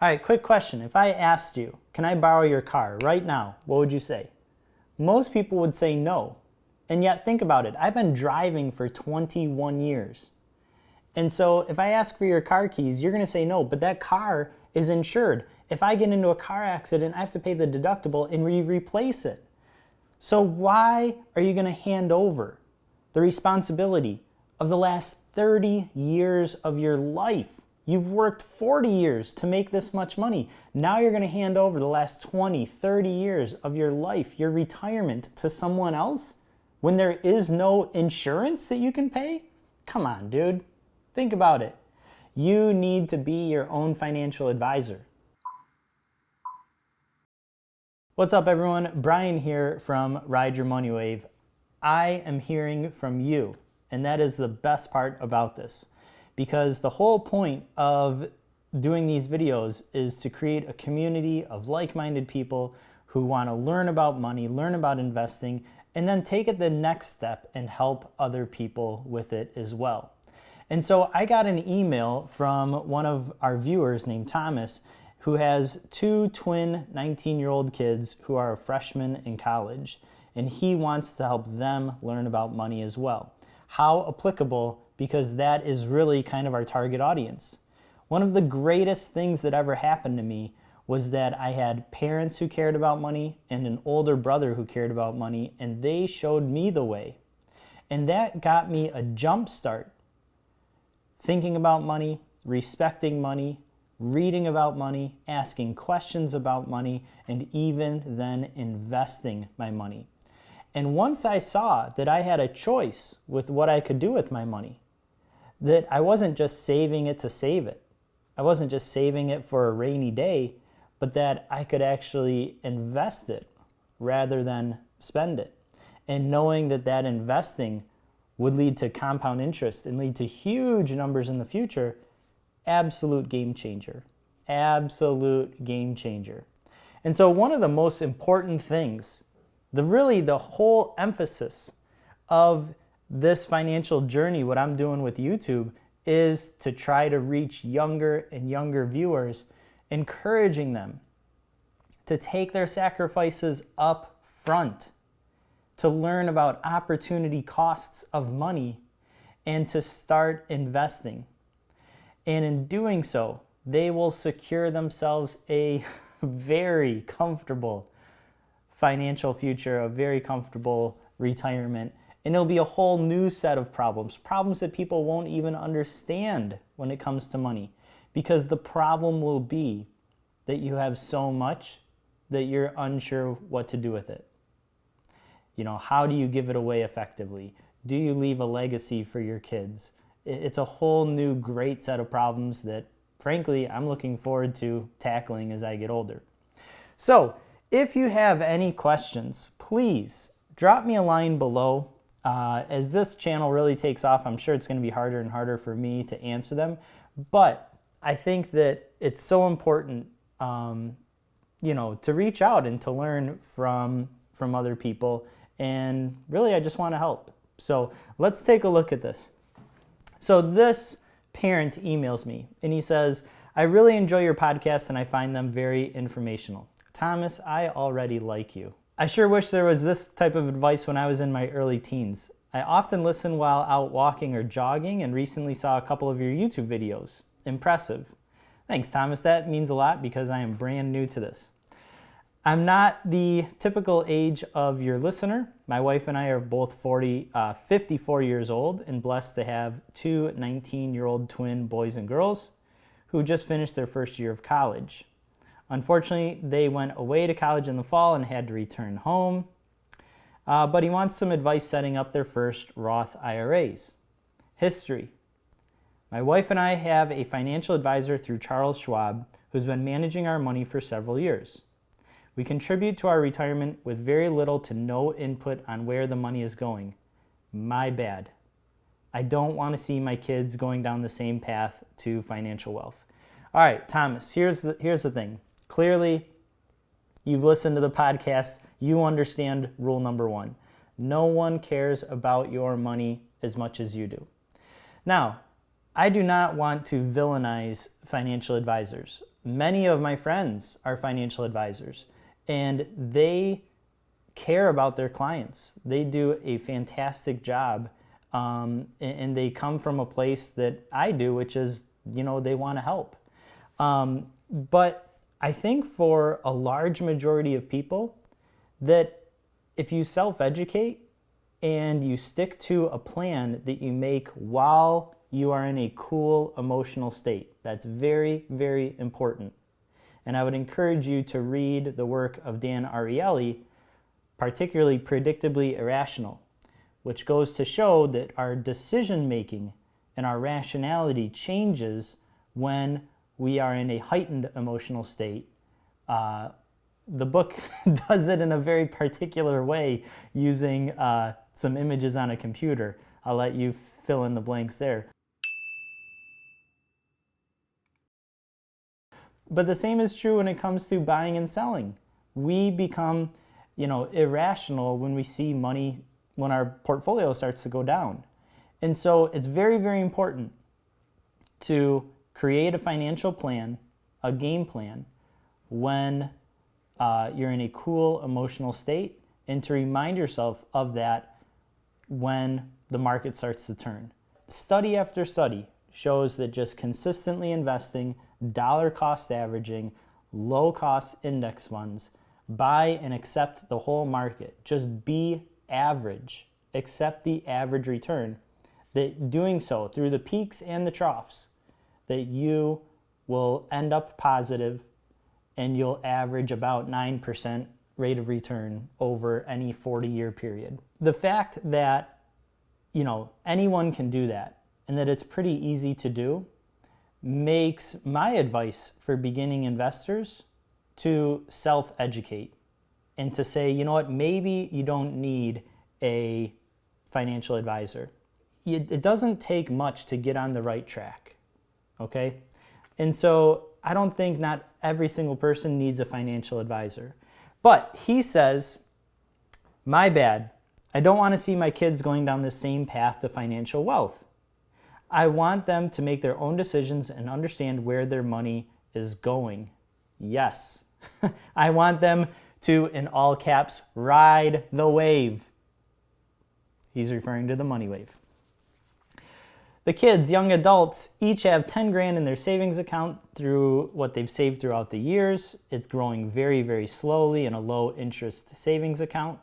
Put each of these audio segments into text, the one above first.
All right, quick question. If I asked you, can I borrow your car right now? What would you say? Most people would say no. And yet think about it. I've been driving for 21 years. And so if I ask for your car keys, you're going to say no, but that car is insured. If I get into a car accident, I have to pay the deductible and replace it. So why are you going to hand over the responsibility of the last 30 years of your life? You've worked 40 years to make this much money. Now you're going to hand over the last 20, 30 years of your life, your retirement, to someone else when there is no insurance that you can pay? Come on, dude. Think about it. You need to be your own financial advisor. What's up, everyone? Brian here from Ride Your Money Wave. I am hearing from you, and that is the best part about this, because the whole point of doing these videos is to create a community of like-minded people who want to learn about money, learn about investing, and then take it the next step and help other people with it as well. And so I got an email from one of our viewers named Thomas, who has two twin 19-year-old kids who are freshmen in college, and he wants to help them learn about money as well. How applicable, because that is really kind of our target audience. One of the greatest things that ever happened to me was that I had parents who cared about money and an older brother who cared about money, and they showed me the way. And that got me a jump start thinking about money, respecting money, reading about money, asking questions about money, and even then investing my money. And once I saw that I had a choice with what I could do with my money, that I wasn't just saving it to save it, I wasn't just saving it for a rainy day, but that I could actually invest it rather than spend it. And knowing that that investing would lead to compound interest and lead to huge numbers in the future, absolute game changer. Absolute game changer. And so one of the most important things, the whole emphasis of this financial journey, what I'm doing with YouTube, is to try to reach younger and younger viewers, encouraging them to take their sacrifices up front, to learn about opportunity costs of money, and to start investing. And in doing so, they will secure themselves a very comfortable financial future, a very comfortable retirement. And it'll be a whole new set of problems that people won't even understand when it comes to money. Because the problem will be that you have so much that you're unsure what to do with it. You know, how do you give it away effectively? Do you leave a legacy for your kids? It's a whole new great set of problems that, frankly, I'm looking forward to tackling as I get older. So, if you have any questions, please drop me a line below. As this channel really takes off, I'm sure it's going to be harder and harder for me to answer them. But I think that it's so important, to reach out and to learn from other people. And really, I just want to help. So let's take a look at this. So this parent emails me and he says, I really enjoy your podcasts and I find them very informational. Thomas, I already like you. I sure wish there was this type of advice when I was in my early teens. I often listen while out walking or jogging and recently saw a couple of your YouTube videos. Impressive. Thanks, Thomas. That means a lot because I am brand new to this. I'm not the typical age of your listener. My wife and I are both 54 years old and blessed to have two 19-year-old twin boys and girls who just finished their first year of college. Unfortunately, they went away to college in the fall and had to return home. But he wants some advice setting up their first Roth Iras. History. My wife and I have a financial advisor through Charles Schwab who's been managing our money for several years. We contribute to our retirement with very little to no input on where the money is going. My bad. I don't want to see my kids going down the same path to financial wealth. All right, Thomas, here's the thing. Clearly, you've listened to the podcast. You understand rule number one. No one cares about your money as much as you do. Now, I do not want to villainize financial advisors. many of my friends are financial advisors, and they care about their clients. They do a fantastic job, and they come from a place that I do, which is, they want to help. But I think for a large majority of people, that if you self-educate and you stick to a plan that you make while you are in a cool emotional state, that's very, very important. And I would encourage you to read the work of Dan Ariely, particularly Predictably Irrational, which goes to show that our decision making and our rationality changes when we are in a heightened emotional state. The book does it in a very particular way using some images on a computer. I'll let you fill in the blanks there. But the same is true when it comes to buying and selling. We become, irrational when we see money, when our portfolio starts to go down. And so it's very, very important to create a financial plan, a game plan, when you're in a cool emotional state, and to remind yourself of that when the market starts to turn. Study after study shows that just consistently investing, dollar cost averaging, low cost index funds, buy and accept the whole market, just be average, accept the average return, that doing so through the peaks and the troughs, that you will end up positive and you'll average about 9% rate of return over any 40-year period. The fact that, anyone can do that and that it's pretty easy to do makes my advice for beginning investors to self-educate and to say, maybe you don't need a financial advisor. It doesn't take much to get on the right track, okay? And so I don't think not every single person needs a financial advisor. But he says, my bad, I don't want to see my kids going down the same path to financial wealth. I want them to make their own decisions and understand where their money is going. Yes. I want them to, in all caps, ride the wave. He's referring to the money wave. The kids, young adults, each have 10 grand in their savings account through what they've saved throughout the years. It's growing very, very slowly in a low interest savings account.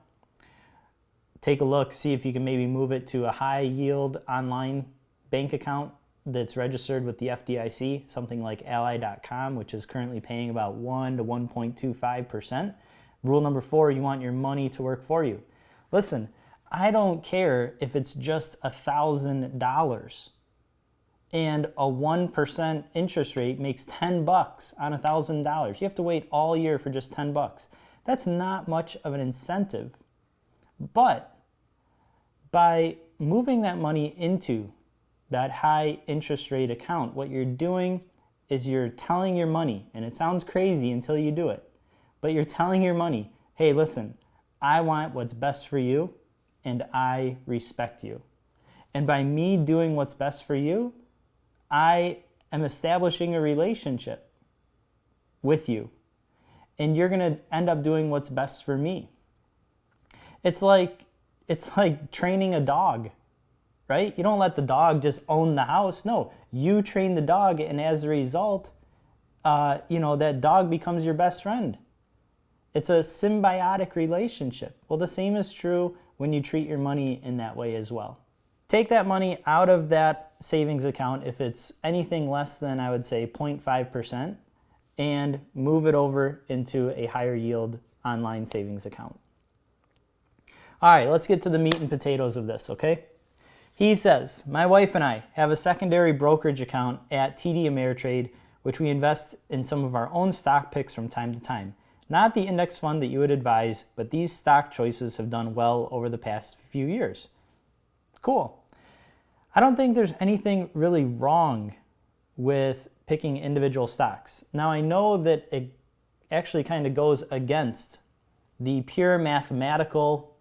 Take a look, see if you can maybe move it to a high yield online bank account that's registered with the FDIC, something like ally.com, which is currently paying about 1 to 1.25%. Rule number 4, you want your money to work for you. Listen, I don't care if it's just $1,000 and a 1% interest rate makes $10 on $1,000. You have to wait all year for just $10. That's not much of an incentive. But by moving that money into that high interest rate account, what you're doing is you're telling your money, and it sounds crazy until you do it, but you're telling your money, hey, listen, I want what's best for you, and I respect you. And by me doing what's best for you, I am establishing a relationship with you. And you're going to end up doing what's best for me. It's like training a dog, right? You don't let the dog just own the house. No, you train the dog, and as a result, that dog becomes your best friend. It's a symbiotic relationship. Well, the same is true when you treat your money in that way as well. Take that money out of that savings account if it's anything less than, I would say, 0.5%, and move it over into a higher yield online savings account. All right, let's get to the meat and potatoes of this, okay? He says, my wife and I have a secondary brokerage account at TD Ameritrade, which we invest in some of our own stock picks from time to time. Not the index fund that you would advise, but these stock choices have done well over the past few years. Cool. I don't think there's anything really wrong with picking individual stocks. Now, I know that it actually kind of goes against the pure mathematical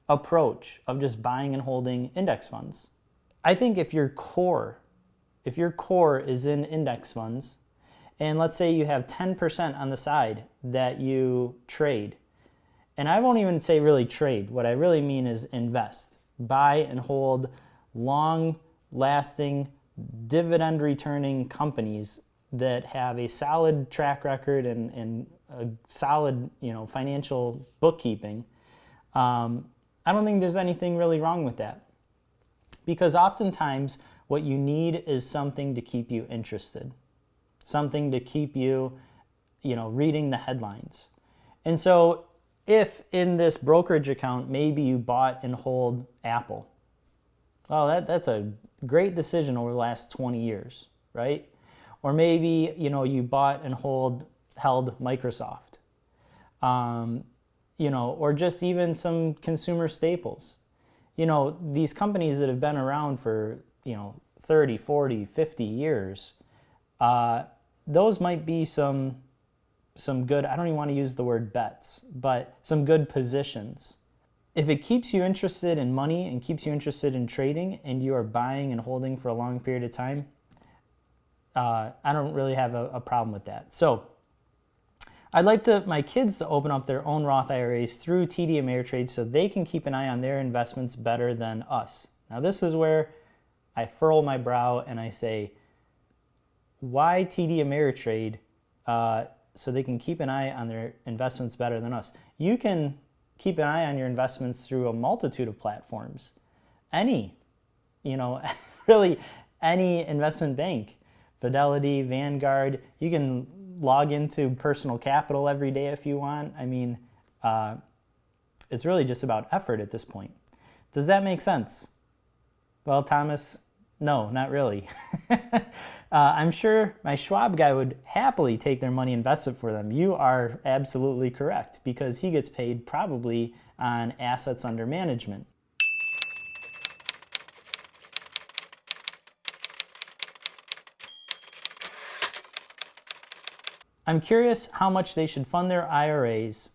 approach of just buying and holding index funds. I think if your core is in index funds, And let's say you have 10% on the side that you trade. And I won't even say really trade. What I really mean is invest. Buy and hold long-lasting, dividend-returning companies that have a solid track record and a solid, financial bookkeeping. I don't think there's anything really wrong with that. Because oftentimes what you need is something to keep you interested. Something to keep you, reading the headlines. And so if in this brokerage account, maybe you bought and hold Apple, well, that's a great decision over the last 20 years, right? Or maybe, you bought and held Microsoft, or just even some consumer staples. These companies that have been around for, 30, 40, 50 years, those might be some good, I don't even want to use the word bets, but some good positions. If it keeps you interested in money and keeps you interested in trading and you are buying and holding for a long period of time, I don't really have a problem with that. So I'd like my kids to open up their own Roth IRAs through TD Ameritrade so they can keep an eye on their investments better than us. Now this is where I furrow my brow and I say, why TD Ameritrade so they can keep an eye on their investments better than us? You can keep an eye on your investments through a multitude of platforms. Really any investment bank, Fidelity, Vanguard. You can log into Personal Capital every day if you want. It's really just about effort at this point. Does that make sense? Well, Thomas, no, not really. I'm sure my Schwab guy would happily take their money and invest it for them. You are absolutely correct, because he gets paid probably on assets under management. I'm curious how much they should fund their IRAs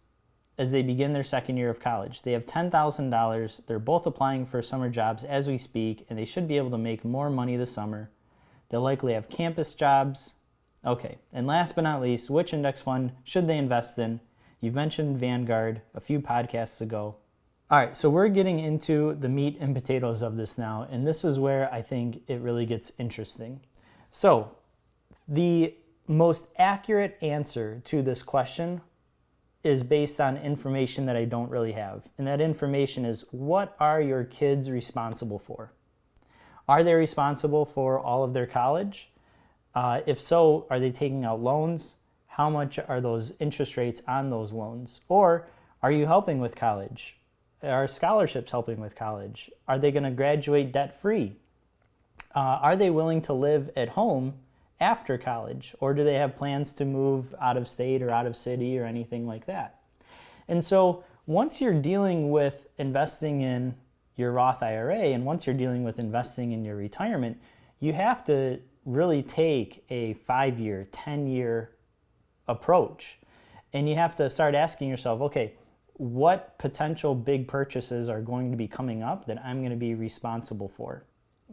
as they begin their second year of college. They have $10,000. They're both applying for summer jobs as we speak, and they should be able to make more money this summer. They'll likely have campus jobs. Okay, and last but not least, which index fund should they invest in? You've mentioned Vanguard a few podcasts ago. All right, so we're getting into the meat and potatoes of this now, and this is where I think it really gets interesting. So the most accurate answer to this question is based on information that I don't really have. And that information is, what are your kids responsible for? Are they responsible for all of their college? If so, are they taking out loans? How much are those interest rates on those loans? Or are you helping with college? Are scholarships helping with college? Are they going to graduate debt-free? Are they willing to live at home after college? Or do they have plans to move out of state or out of city or anything like that? And so once you're dealing with investing in your Roth IRA, and once you're dealing with investing in your retirement, you have to really take a 5-year, 10-year approach. And you have to start asking yourself, okay, what potential big purchases are going to be coming up that I'm going to be responsible for?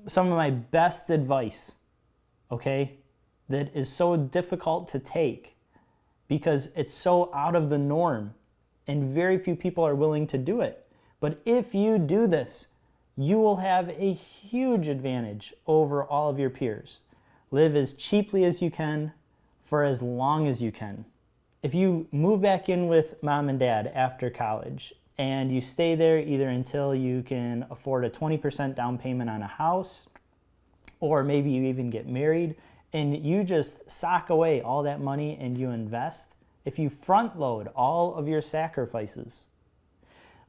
Some of my best advice, okay, that is so difficult to take because it's so out of the norm and very few people are willing to do it. But if you do this, you will have a huge advantage over all of your peers. Live as cheaply as you can for as long as you can. If you move back in with mom and dad after college and you stay there either until you can afford a 20% down payment on a house, or maybe you even get married, and you just sock away all that money and you invest, if you front load all of your sacrifices,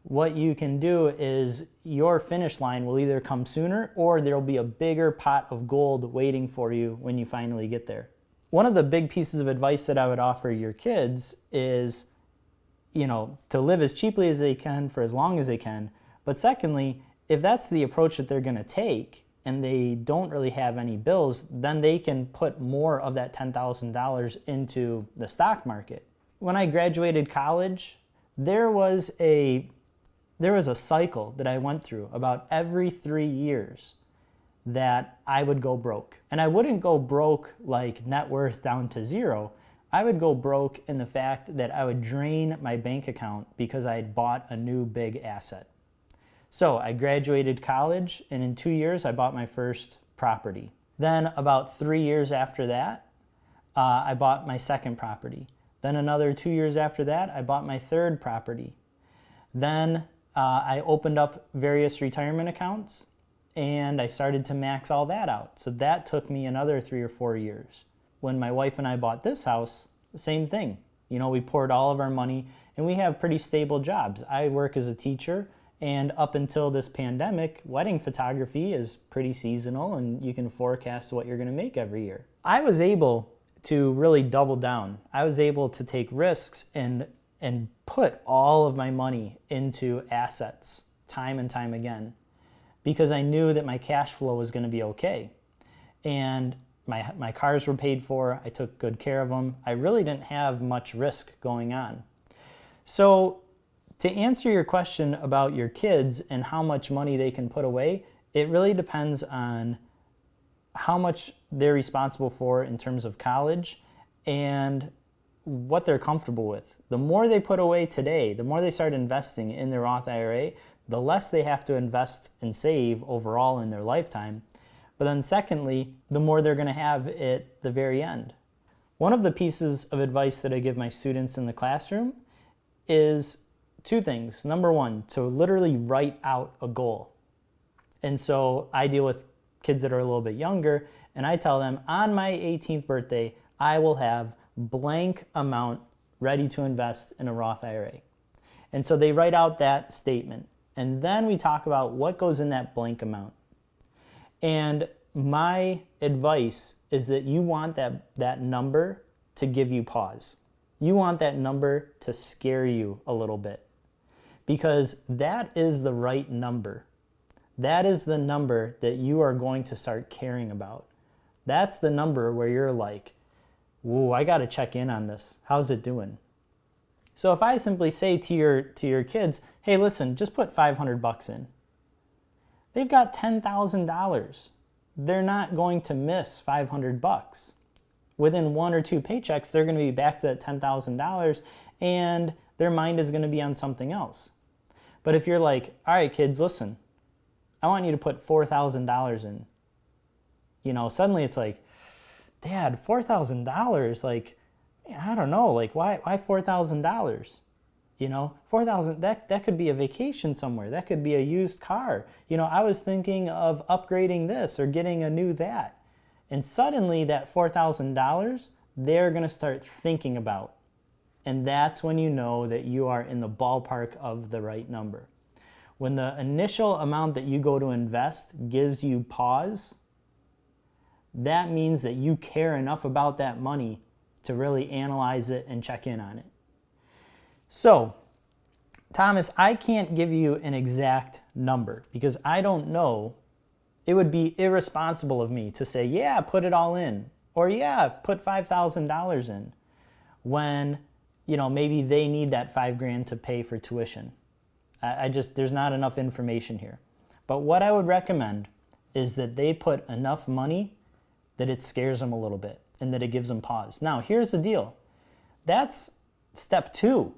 what you can do is your finish line will either come sooner or there'll be a bigger pot of gold waiting for you when you finally get there. One of the big pieces of advice that I would offer your kids is, to live as cheaply as they can for as long as they can. But secondly, if that's the approach that they're going to take and they don't really have any bills, then they can put more of that $10,000 into the stock market. When I graduated college, there was a cycle that I went through about every 3 years. that I would go broke. And I wouldn't go broke like net worth down to zero. I would go broke in the fact that I would drain my bank account because I had bought a new big asset. So I graduated college, and in 2 years I bought my first property. Then about 3 years after that, I bought my second property. Then another 2 years after that, I bought my third property. Then I opened up various retirement accounts, and I started to max all that out. So that took me another 3 or 4 years. When my wife and I bought this house, the same thing. You know, we poured all of our money, and we have pretty stable jobs. I work as a teacher, and up until this pandemic, wedding photography is pretty seasonal, and you can forecast what you're going to make every year. I was able to really double down. I was able to take risks and put all of my money into assets time and time again, because I knew that my cash flow was going to be okay. And my cars were paid for. I took good care of them. I really didn't have much risk going on. So to answer your question about your kids and how much money they can put away, it really depends on how much they're responsible for in terms of college and what they're comfortable with. The more they put away today, the more they start investing in their Roth IRA, the less they have to invest and save overall in their lifetime. But then secondly, the more they're going to have at the very end. One of the pieces of advice that I give my students in the classroom is two things. Number one, to literally write out a goal. And so I deal with kids that are a little bit younger, and I tell them, on my 18th birthday, I will have blank amount ready to invest in a Roth IRA. And so they write out that statement. And then we talk about what goes in that blank amount. And my advice is that you want that number to give you pause. You want that number to scare you a little bit, because that is the right number. That is the number that you are going to start caring about. That's the number where you're like, whoa, I got to check in on this. How's it doing? So if I simply say to your kids, hey, listen, just put $500 in. They've got $10,000. They're not going to miss $500. Within 1 or 2 paychecks, they're going to be back to that $10,000, and their mind is going to be on something else. But if you're like, all right, kids, listen, I want you to put $4,000 in. You know, suddenly it's like, Dad, $4,000, like, I don't know, like, why $4,000? You know, $4,000, that could be a vacation somewhere. That could be a used car. You know, I was thinking of upgrading this or getting a new that. And suddenly that $4,000, they're going to start thinking about. And that's when you know that you are in the ballpark of the right number. When the initial amount that you go to invest gives you pause, that means that you care enough about that money to really analyze it and check in on it. So, Thomas, I can't give you an exact number because I don't know. It would be irresponsible of me to say, yeah, put it all in, or yeah, put $5,000 in, when, you know, maybe they need that $5,000 to pay for tuition. There's not enough information here. But what I would recommend is that they put enough money that it scares them a little bit and that it gives them pause. Now, here's the deal. That's step 2.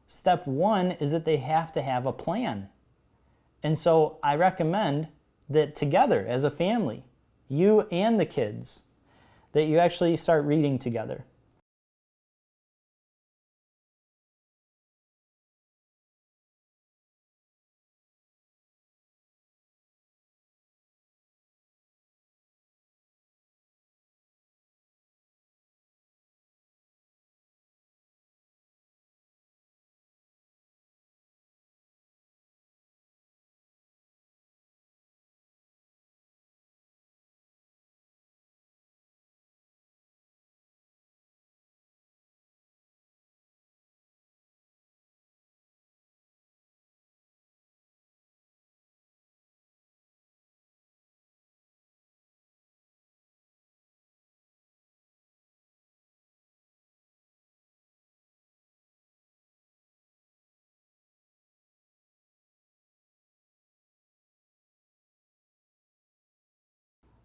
Step 1 is that they have to have a plan. And so I recommend that together as a family, you and the kids, that you actually start reading together.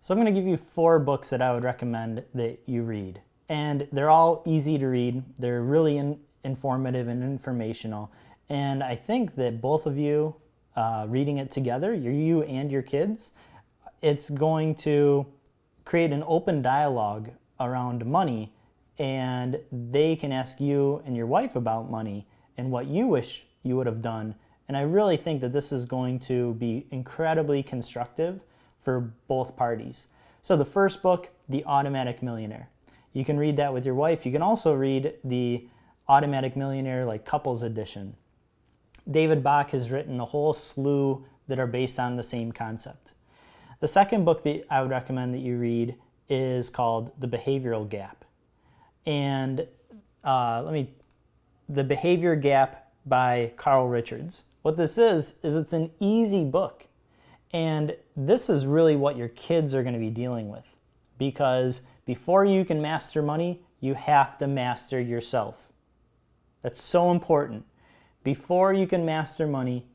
So I'm going to give you 4 books that I would recommend that you read. And they're all easy to read. They're really informative and informational. And I think that both of you reading it together, you and your kids, it's going to create an open dialogue around money, and they can ask you and your wife about money and what you wish you would have done. And I really think that this is going to be incredibly constructive for both parties. So the first book, The Automatic Millionaire. You can read that with your wife. You can also read the Automatic Millionaire like couples edition. David Bach has written a whole slew that are based on the same concept. The second book that I would recommend that you read is called The Behavioral Gap. And The Behavior Gap by Carl Richards. What this is it's an easy book. And this is really what your kids are going to be dealing with. Because before you can master money, you have to master yourself. That's so important. Before you can master money,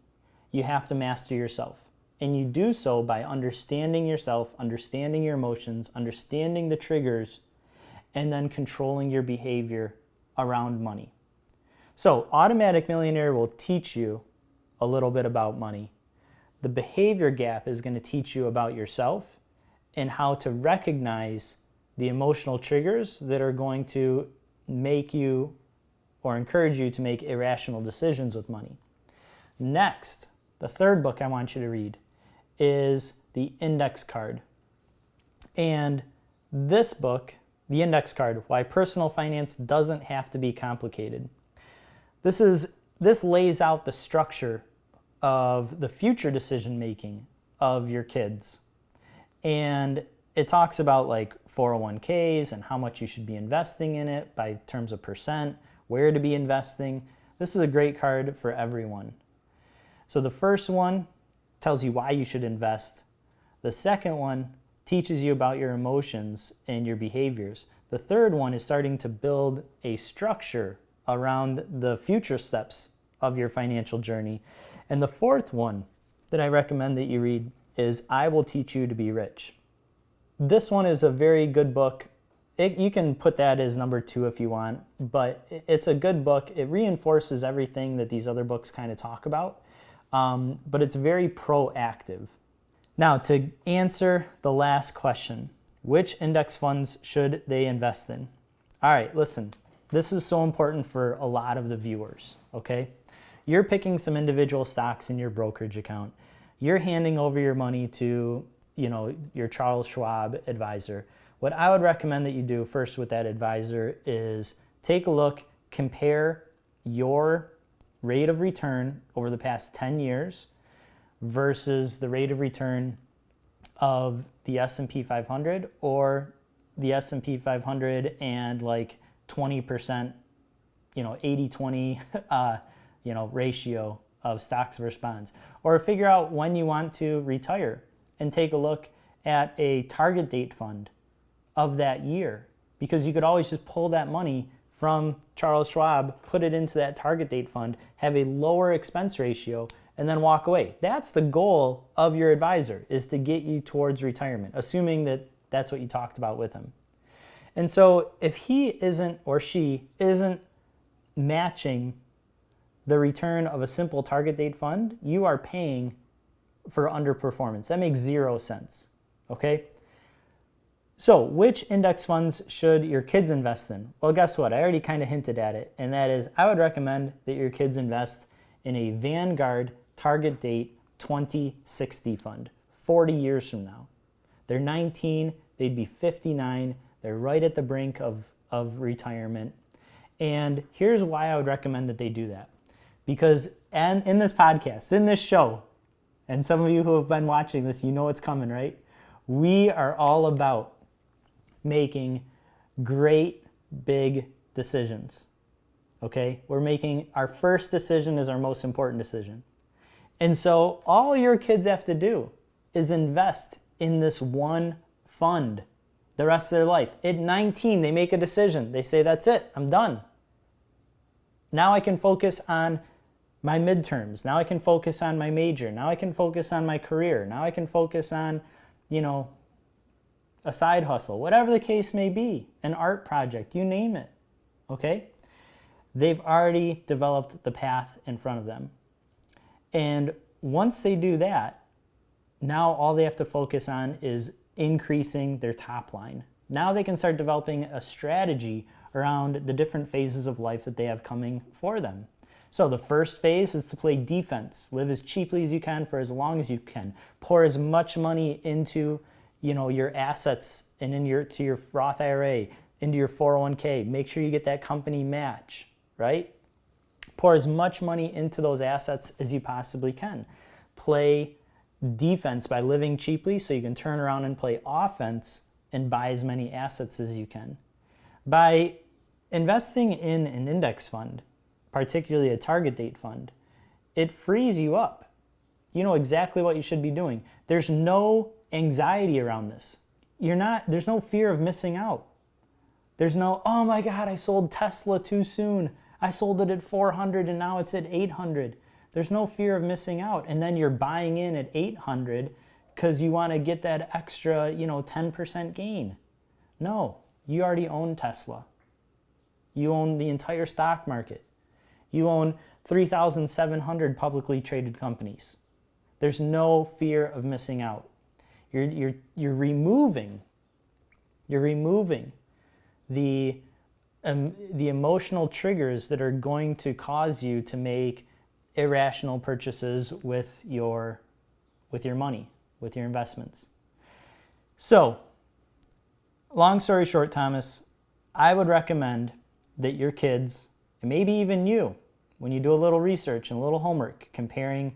you have to master yourself. And you do so by understanding yourself, understanding your emotions, understanding the triggers, and then controlling your behavior around money. So, Automatic Millionaire will teach you a little bit about money. The Behavior Gap is going to teach you about yourself and how to recognize the emotional triggers that are going to make you or encourage you to make irrational decisions with money. Next, the third book I want you to read is The Index Card. And this book, The Index Card, Why Personal Finance Doesn't Have to Be Complicated. This lays out the structure of the future decision making of your kids. And it talks about like 401ks and how much you should be investing in it by terms of percent, where to be investing. This is a great card for everyone. So the first one tells you why you should invest. The second one teaches you about your emotions and your behaviors. The third one is starting to build a structure around the future steps of your financial journey. And the fourth one that I recommend that you read is I Will Teach You to Be Rich. This one is a very good book. You can put that as number 2 if you want, but it's a good book. It reinforces everything that these other books kind of talk about, but it's very proactive. Now, to answer the last question, which index funds should they invest in? All right, listen, this is so important for a lot of the viewers, okay? You're picking some individual stocks in your brokerage account. You're handing over your money to, your Charles Schwab advisor. What I would recommend that you do first with that advisor is take a look, compare your rate of return over the past 10 years versus the rate of return of the S&P 500 or the S&P 500 and like 20%, 80-20, ratio of stocks versus bonds. Or figure out when you want to retire and take a look at a target date fund of that year, because you could always just pull that money from Charles Schwab, put it into that target date fund, have a lower expense ratio, and then walk away. That's the goal of your advisor, is to get you towards retirement, assuming that that's what you talked about with him. And so if he isn't or she isn't matching the return of a simple target date fund, you are paying for underperformance. That makes 0 sense, okay? So which index funds should your kids invest in? Well, guess what? I already kind of hinted at it, and that is I would recommend that your kids invest in a Vanguard Target Date 2060 fund 40 years from now. They're 19, they'd be 59, they're right at the brink of retirement. And here's why I would recommend that they do that. Because in this podcast, in this show, and some of you who have been watching this, you know what's coming, right? We are all about making great big decisions, okay? We're making our first decision is our most important decision. And so all your kids have to do is invest in this one fund the rest of their life. At 19, they make a decision. They say, that's it, I'm done. Now I can focus on my midterms. Now I can focus on my major. Now I can focus on my career. Now I can focus on, a side hustle, whatever the case may be, an art project, you name it, okay? They've already developed the path in front of them. And once they do that, now all they have to focus on is increasing their top line. Now they can start developing a strategy around the different phases of life that they have coming for them. So the first phase is to play defense. Live as cheaply as you can for as long as you can. Pour as much money into, your assets and to your Roth IRA, into your 401k. Make sure you get that company match, right? Pour as much money into those assets as you possibly can. Play defense by living cheaply so you can turn around and play offense and buy as many assets as you can. By investing in an index fund, particularly a target date fund, it frees you up. You know exactly what you should be doing. There's no anxiety around this. There's no fear of missing out. There's no, oh my God, I sold Tesla too soon. I sold it at 400 and now it's at 800. There's no fear of missing out. And then you're buying in at 800 because you want to get that extra, 10% gain. No, you already own Tesla. You own the entire stock market. You own 3,700 publicly traded companies. There's no fear of missing out. You're removing the emotional triggers that are going to cause you to make irrational purchases with your money, with your investments. So, long story short, Thomas, I would recommend that your kids, and maybe even you, when you do a little research and a little homework comparing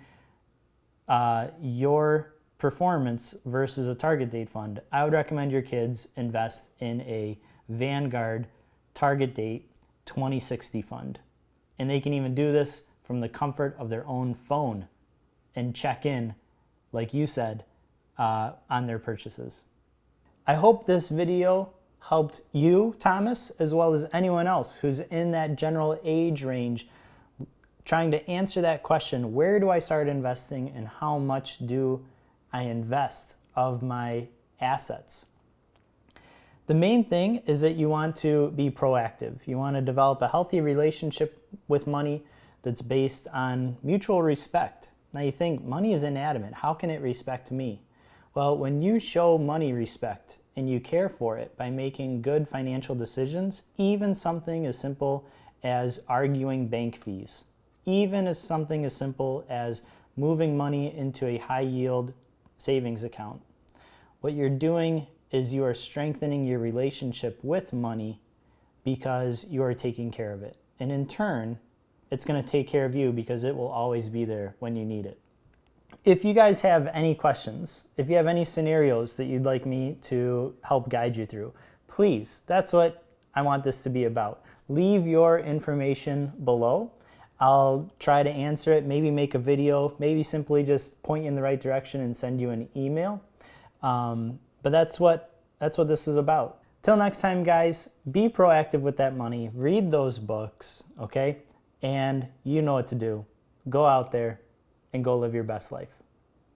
your performance versus a target date fund, I would recommend your kids invest in a Vanguard target date 2060 fund. And they can even do this from the comfort of their own phone and check in, like you said, on their purchases. I hope this video helped you, Thomas, as well as anyone else who's in that general age range trying to answer that question, where do I start investing and how much do I invest of my assets? The main thing is that you want to be proactive. You want to develop a healthy relationship with money that's based on mutual respect. Now you think money is inanimate. How can it respect me? Well, when you show money respect and you care for it by making good financial decisions, even something as simple as arguing bank fees, even as something as simple as moving money into a high yield savings account, what you're doing is you are strengthening your relationship with money because you are taking care of it. And in turn, it's going to take care of you because it will always be there when you need it. If you guys have any questions, if you have any scenarios that you'd like me to help guide you through, please, that's what I want this to be about. Leave your information below. I'll try to answer it, maybe make a video, maybe simply just point you in the right direction and send you an email. But that's what this is about. Till next time, guys, be proactive with that money. Read those books, okay? And you know what to do. Go out there and go live your best life.